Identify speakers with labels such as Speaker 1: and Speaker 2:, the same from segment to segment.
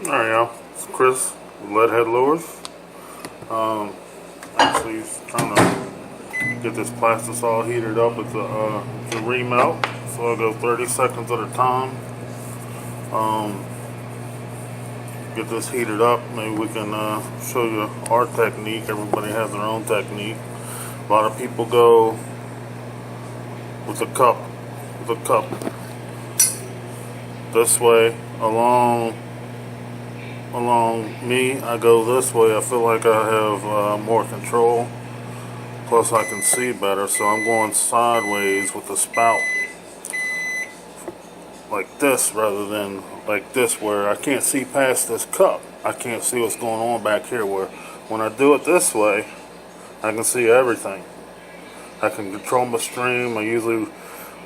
Speaker 1: Alright, y'all. It's Chris, Leadhead Lures. Actually, he's trying to get this plastisol heated up. It's a remelt, so I'll go 30 seconds at a time. Get this heated up. Maybe we can show you our technique. Everybody has their own technique. A lot of people go with a cup, this way along me. I go this way. I feel like I have more control, plus I can see better, so I'm going sideways with the spout like this rather than like this, where I can't see past this cup. I can't see what's going on back here, where when I do it this way I can see everything. I can control my stream. I usually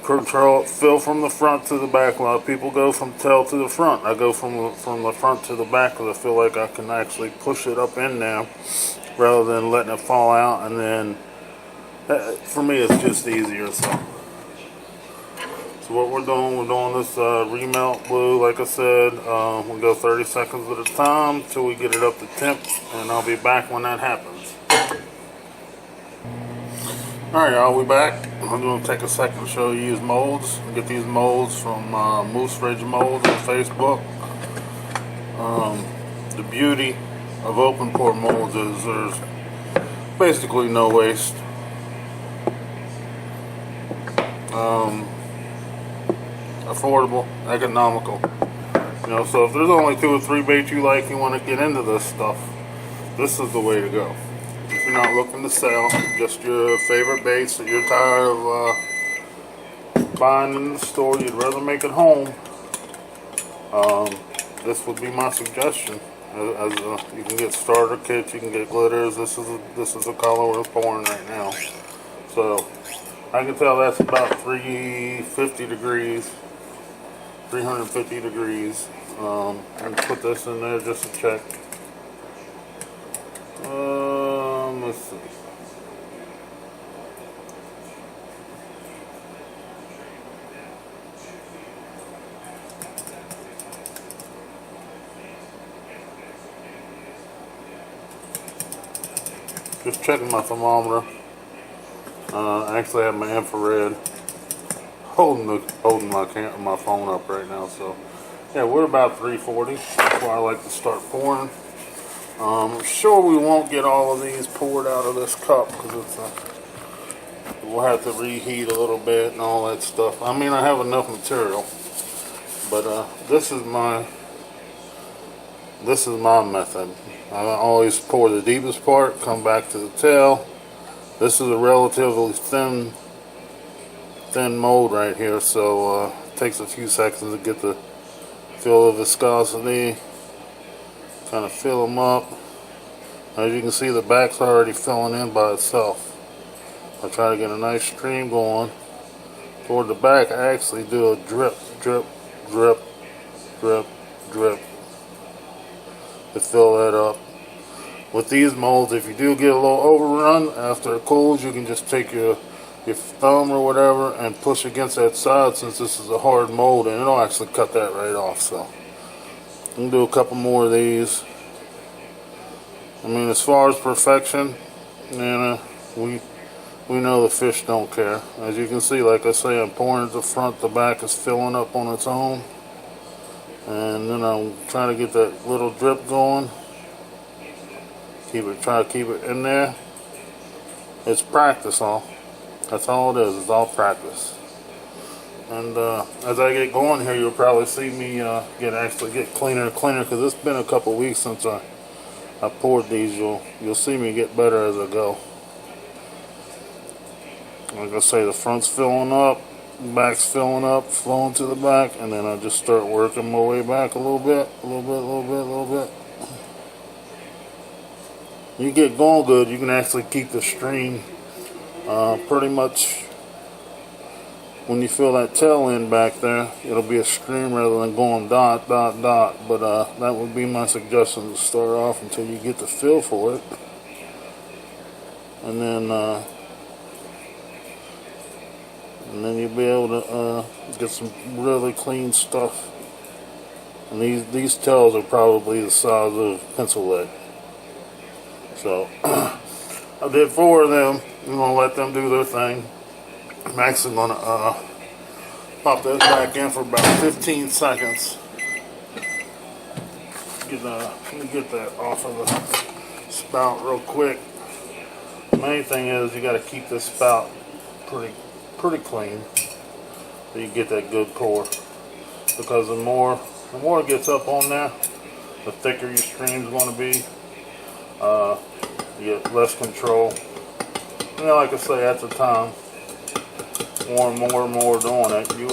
Speaker 1: fill from the front to the back. A lot of people go from tail to the front. I go from the front to the back because I feel like I can actually push it up in there rather than letting it fall out. And then for me, it's just easier. So what we're doing this remelt glue. Like I said, we'll go 30 seconds at a time till we get it up to temp, and I'll be back when that happens. Alright, y'all, we back. I'm going to take a second to show you these molds. I get these molds from Moose Ridge Molds on Facebook. The beauty of open pore molds is there's basically no waste. Affordable, economical. So if there's only 2 or 3 baits you like, you want to get into this stuff, this is the way to go. If you're not looking to sell, just your favorite baits that you're tired of buying in the store, you'd rather make it home, this would be my suggestion. You can get starter kits, you can get glitters. This is the color we're pouring right now. So I can tell that's about 350 degrees. And put this in there just to check. Let's see. Just checking my thermometer. I actually have my infrared holding my phone up right now. So yeah, we're about 340. That's why I like to start pouring. I'm sure we won't get all of these poured out of this cup because we'll have to reheat a little bit and all that stuff. I mean, I have enough material, but this is my method. I always pour the deepest part, come back to the tail. This is a relatively thin mold right here, so it takes a few seconds to get the feel the viscosity. Kind of fill them up. As you can see, the back's already filling in by itself. I try to get a nice stream going. Toward the back, I actually do a drip, drip, drip, drip, drip to fill that up. With these molds, if you do get a little overrun after it cools, you can just take your thumb or whatever and push against that side, since this is a hard mold, and it'll actually cut that right off. So I'm gonna do a couple more of these. I mean, as far as perfection, we know the fish don't care. As you can see, like I say, I'm pouring at the front, the back is filling up on its own, and then I'm trying to get that little drip going. Try to keep it in there. It's practice, that's all it is. It's all practice. And as I get going here, you'll probably see me get cleaner and cleaner, because it's been a couple weeks since I poured these. You'll see me get better as I go. Like I say, the front's filling up, the back's filling up, flowing to the back, and then I just start working my way back a little bit. You get going good, you can actually keep the stream pretty much. When you feel that tail end back there, it'll be a stream rather than going dot, dot, dot. But that would be my suggestion, to start off until you get the feel for it. And then you'll be able to get some really clean stuff And these tails are probably the size of pencil lead. So I did 4 of them. I'm gonna let them do their thing. I'm actually gonna pop this back in for about 15 seconds. Let me get that off of the spout real quick. The main thing is you got to keep this spout pretty clean so you get that good pour. Because the more it gets up on there, the thicker your stream is going to be. You get less control. You know, like I say, at the time, more and more doing it, you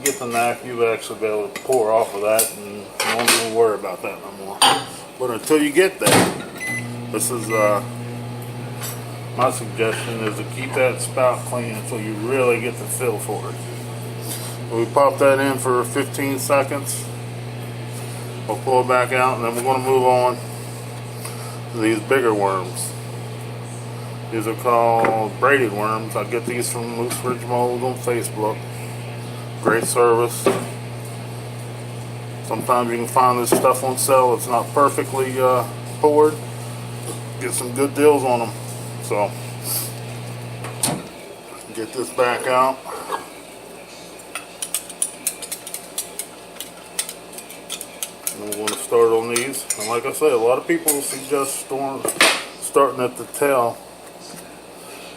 Speaker 1: get the knack. You actually be able to pour off of that, and you won't even worry about that no more. But until you get there, this is my suggestion is to keep that spout clean until you really get the feel for it. We pop that in for 15 seconds. We'll pull it back out, and then we're going to move on to these bigger worms. These are called braided worms. I get these from Moose Ridge Molds on Facebook. Great service. Sometimes you can find this stuff on sale. It's not perfectly poured. Get some good deals on them. So, get this back out. And we're going to start on these. And like I said, a lot of people suggest starting at the tail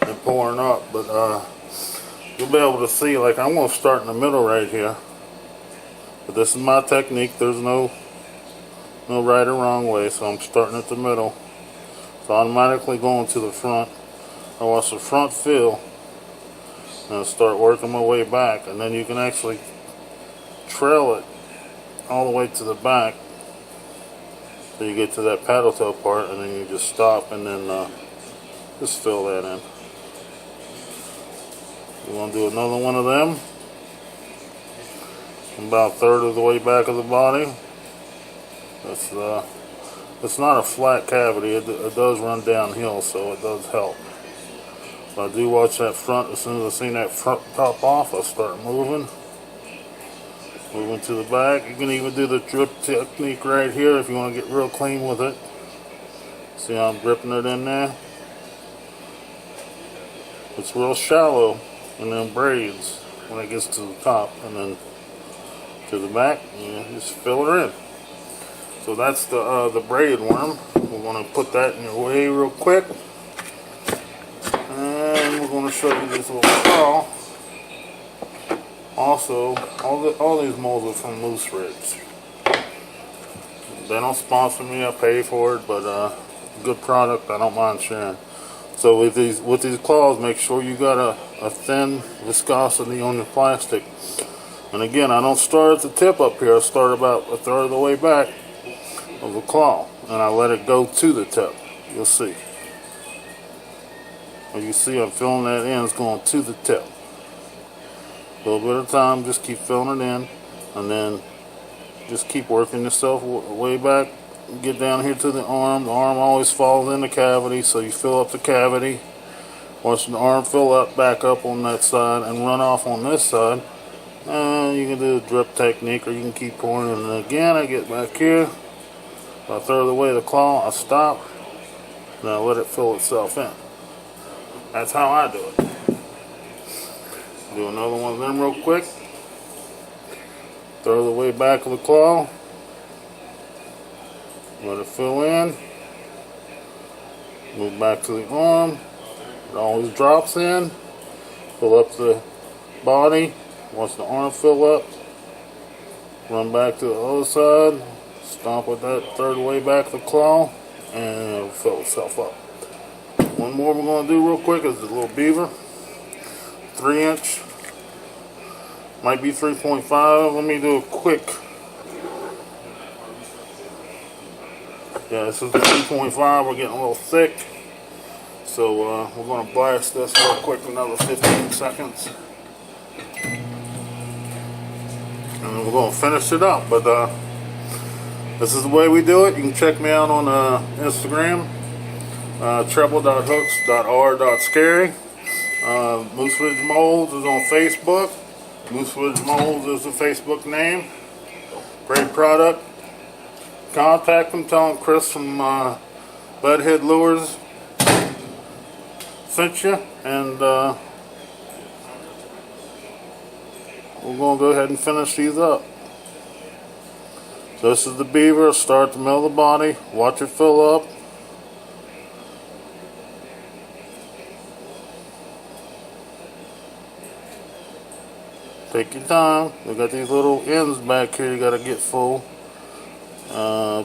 Speaker 1: and pouring up, but you'll be able to see, like I'm going to start in the middle right here. But this is my technique. There's no right or wrong way, so I'm starting at the middle. So automatically going to the front. I watch the front fill and start working my way back, and then you can actually trail it all the way to the back so you get to that paddle tail part, and then you just stop and then just fill that in. We're going to do another one of them. About a third of the way back of the body. It's not a flat cavity. It does run downhill, so it does help. But I do watch that front. As soon as I see that front top off, I start moving to the back. You can even do the drip technique right here if you want to get real clean with it. See how I'm dripping it in there? It's real shallow and then braids when it gets to the top, and then to the back, and just fill her in. So that's the braided worm. We're going to put that in your way real quick, and we're going to show you this little claw. Also, all these molds are from Moose Ridge. They don't sponsor me. I pay for it, but good product. I don't mind sharing. So with these claws, make sure you got a thin viscosity on your plastic. And again, I don't start at the tip up here. I start about a third of the way back of the claw, and I let it go to the tip. You'll see. As you see, I'm filling that in. It's going to the tip. A little bit of time, just keep filling it in, and then just keep working yourself way back. Get down here to the arm. The arm always falls in the cavity, so you fill up the cavity. Watch the arm fill up, back up on that side, and run off on this side. And you can do the drip technique, or you can keep pouring. And again, I get back here, about a third of the way to the claw, I stop, and I let it fill itself in. That's how I do it. Do another one of them real quick. Third of the way back of the claw. Let it fill in. Move back to the arm. It always drops in. Fill up the body. Watch the arm fill up. Run back to the other side. Stomp with that third of the way back of the claw. And it'll fill itself up. One more we're going to do real quick is the little beaver. 3-inch. Might be 3.5. Let me do a quick. Yeah, this is the 3.5. We're getting a little thick. So we're going to blast this real quick for another 15 seconds. And then we're going to finish it up. But this is the way we do it. You can check me out on Instagram. treble.hooks.r.scary. Moose Ridge Molds is on Facebook. Moose Ridge Molds is the Facebook name. Great product. Contact them, tell them Chris from Leadhead Lures sent you, and we're going to go ahead and finish these up. So this is the beaver. Start the middle of the body, watch it fill up. Take your time. We got these little ends back here you got to get full.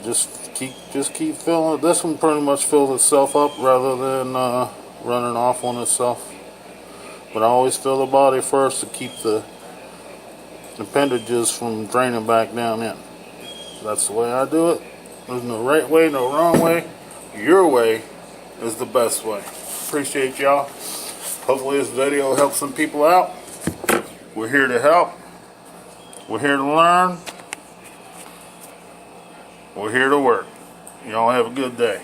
Speaker 1: Just keep filling it. This one pretty much fills itself up rather than running off on itself. But I always fill the body first to keep the appendages from draining back down in. That's the way I do it. There's no right way, no wrong way. Your way is the best way. Appreciate y'all. Hopefully this video helps some people out. We're here to help. We're here to learn. We're here to work. Y'all have a good day.